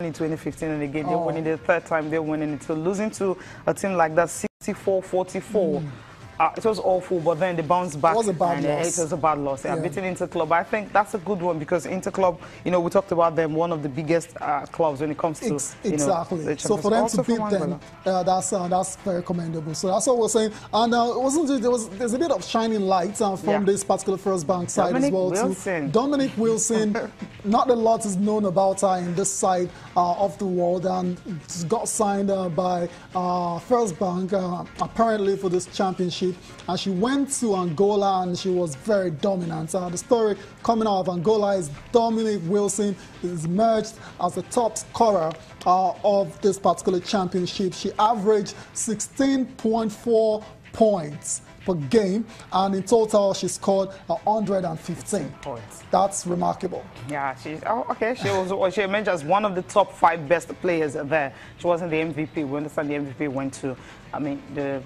in 2015 and again they're winning the third time they're winning it. So losing to a team like that 64-44. It was awful, but then they bounced back. It was a bad loss. It was a bad loss. Yeah, beating Interclub. I think that's a good one because Interclub, you know, we talked about them, one of the biggest clubs when it comes to exactly. You know, so for them to beat them, that's very commendable. So that's what we're saying. And there's a bit of shining light from this particular First Bank side Dominic as well Wilson. too. Dominic Wilson, not a lot is known about her in this side of the world, and got signed by First Bank apparently for this championship. And she went to Angola and she was very dominant. The story coming out of Angola is Dominic Wilson is emerged as the top scorer of this particular championship. She averaged 16.4 points per game, and in total she scored 115 points. That's remarkable. Yeah, she emerged as one of the top 5 best players there. She wasn't the MVP. We understand the MVP went to, I mean,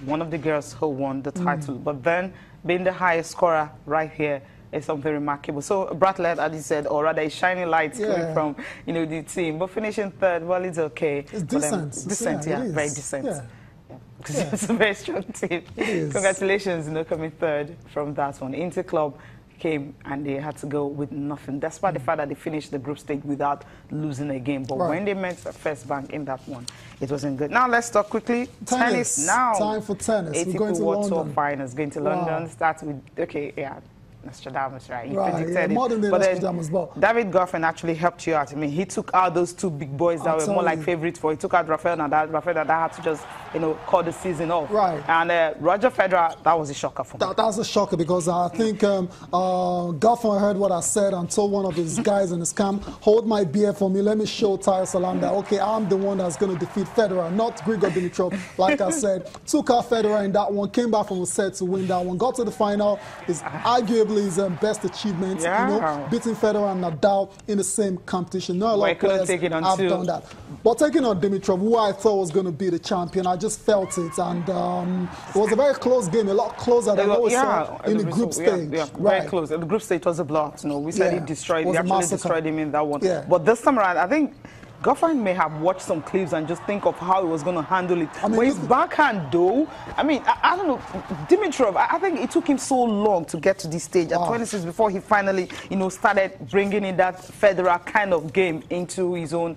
one of the girls who won the title. But then being the highest scorer right here is something remarkable. So Bratlet, as you said, or rather a shining light coming from, you know, the team. But finishing third, well, it's okay. It's decent. Decent, very decent. Yeah. Because it's a very strong team. Congratulations, you know, coming third from that one. Interclub came and they had to go with nothing, despite the fact that they finished the group stage without losing a game. But when they met First Bank in that one, it wasn't good. Now let's talk quickly. Tennis now. Time for tennis. ATP We're going to World London. Tour Finals. Going to London. Starts with, Nostradamus, right? You predicted more than the Nostradamus, but David Goffin actually helped you out. I mean, he took out those 2 big boys that were more like favorites for. He took out Rafael Nadal. Rafael Nadal had to just, you know, call the season off. Right. And Roger Federer, that was a shocker for me. That was a shocker because I think Goffin heard what I said and told one of his guys in his camp, hold my beer for me, let me show Tire Salam that, okay, I'm the one that's going to defeat Federer, not Grigor Dimitrov. Like I said, took out Federer in that one, came back from a set to win that one, got to the final. Is arguably his best achievement, you know, beating Federer and Nadal in the same competition. Not a lot of players have done that. But taking on Dimitrov, who I thought was going to be the champion, I just felt it. And it was a very close game, a lot closer than what we saw in the group stage. Very close. The group stage was a blowout. You know, we said he destroyed, we actually destroyed him in that one. But this time around, I think Goffin may have watched some clips and just think of how he was going to handle it. I mean, but his backhand, though, I mean, I don't know, Dimitrov, I think it took him so long to get to this stage at 26 before he finally, you know, started bringing in that Federer kind of game into his own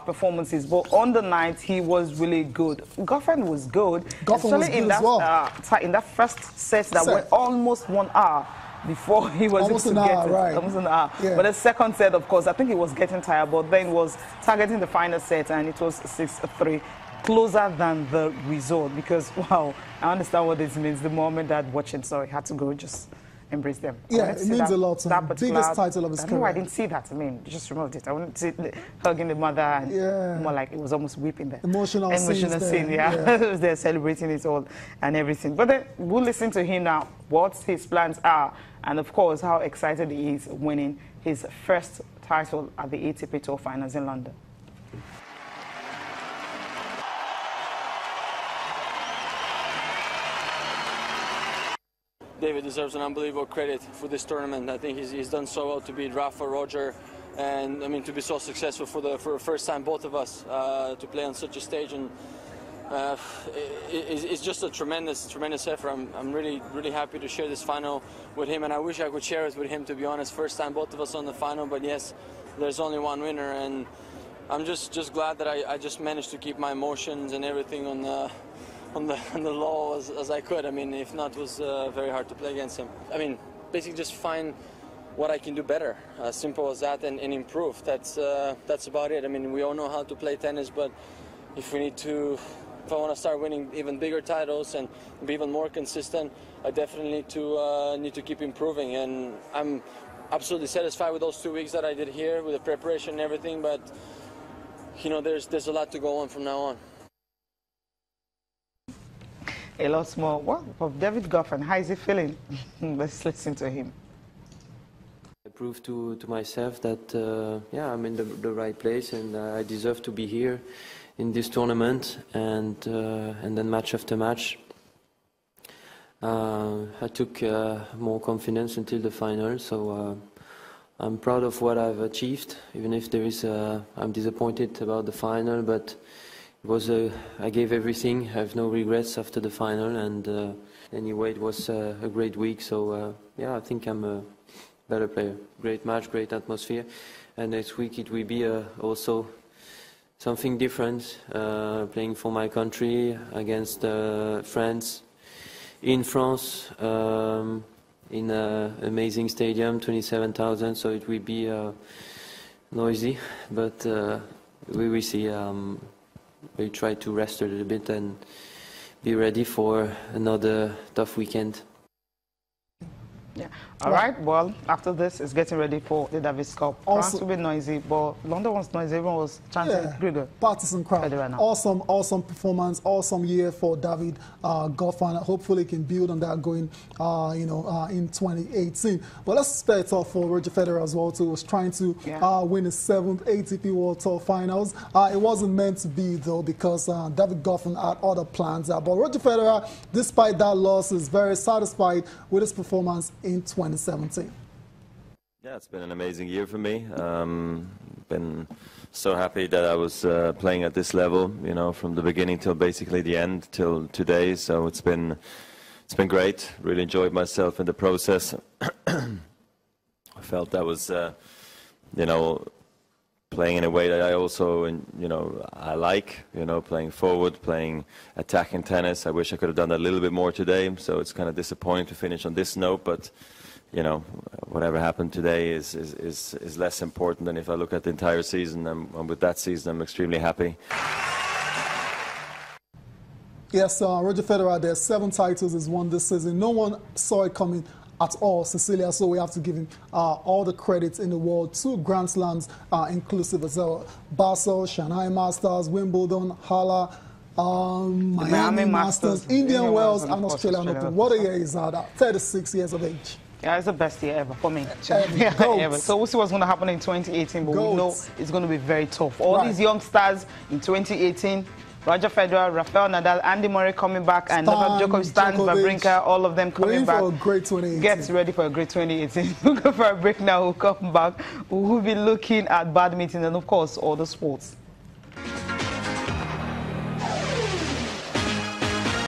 performances. But on the night, he was really good. Goffin was good. Goffin was good in that, as well. In that first set that went almost 1 hour. Before he was almost able to get it. Right. Almost an hour. But the second set, of course, I think he was getting tired, but then was targeting the final set, and it was 6-3, closer than the result. Because, wow, I understand what this means. The moment that watching, so I had to go just embrace them. Yeah, it means a lot. That biggest title of his career. I didn't see that. I mean, just removed it. I wanted to see hugging the mother and more like it was almost weeping there. Emotional scene, They're celebrating it all and everything. But then we'll listen to him now, what his plans are, and of course, how excited he is winning his first title at the ATP Tour Finals in London. David deserves an unbelievable credit for this tournament. I think he's done so well to beat Rafa, Roger, and I mean to be so successful for the first time, both of us, to play on such a stage, and it's just a tremendous effort. I'm really happy to share this final with him, and I wish I could share it with him, to be honest. First time both of us on the final, but yes, there's only one winner, and I'm just glad that I just managed to keep my emotions and everything on the low as I could. I mean, if not, it was very hard to play against him. I mean, basically just find what I can do better, simple as that, and improve. That's about it. I mean, we all know how to play tennis, but if I want to start winning even bigger titles and be even more consistent, I definitely need to keep improving. And I'm absolutely satisfied with those 2 weeks that I did here with the preparation and everything. But you know, there's a lot to go on from now on. A lot more. Well, for David Goffin, how is he feeling? Let's listen to him. I proved to myself that yeah, I'm in the right place, and I deserve to be here in this tournament. And then match after match, I took more confidence until the final. So I'm proud of what I've achieved, even if I'm disappointed about the final, but I gave everything. I have no regrets after the final, and anyway, it was a great week, so yeah, I think I'm a better player. Great match, great atmosphere, and next week it will be also something different, playing for my country against France, in France, in an amazing stadium, 27,000, so it will be noisy, but we will see. We try to rest a little bit and be ready for another tough weekend. Yeah. All right. Well, after this, it's getting ready for the Davis Cup. France will be noisy, but London was noisy. Everyone was chanting Grigor. Partisan crowd. Awesome performance. Awesome year for David Goffin. Hopefully, he can build on that going, in 2018. But let's spare it off for Roger Federer as well. Too. He was trying to win his 7th ATP World Tour Finals. It wasn't meant to be though, because David Goffin had other plans. But Roger Federer, despite that loss, is very satisfied with his performance in 2017. Yeah, it's been an amazing year for me. Been so happy that I was playing at this level, from the beginning till basically the end, till today. So it's been great. Really enjoyed myself in the process. I felt that was, playing in a way that I also, I like, playing forward, playing attacking tennis. I wish I could have done that a little bit more today. So it's kind of disappointing to finish on this note, but whatever happened today is less important than if I look at the entire season. And with that season, I'm extremely happy. Yes, Roger Federer, there's 7 titles he's won this season. No one saw it coming at all, Cecilia, so we have to give him all the credits in the world. 2 Grand Slams inclusive as well. Basel, Shanghai Masters, Wimbledon, Halle, Miami Masters, Indian Wells, and Australian Open. What a year is that? 36 years of age. Yeah, it's the best year ever for me. Ever. So we'll see what's going to happen in 2018, but we know it's going to be very tough. All these young stars in 2018, Roger Federer, Rafael Nadal, Andy Murray coming back, and Novak Djokovic, Stan Wawrinka, all of them coming back. For a great 2018. Get ready for a great 2018. We'll go for a break now. We'll come back. We'll be looking at badminton and, of course, all the sports.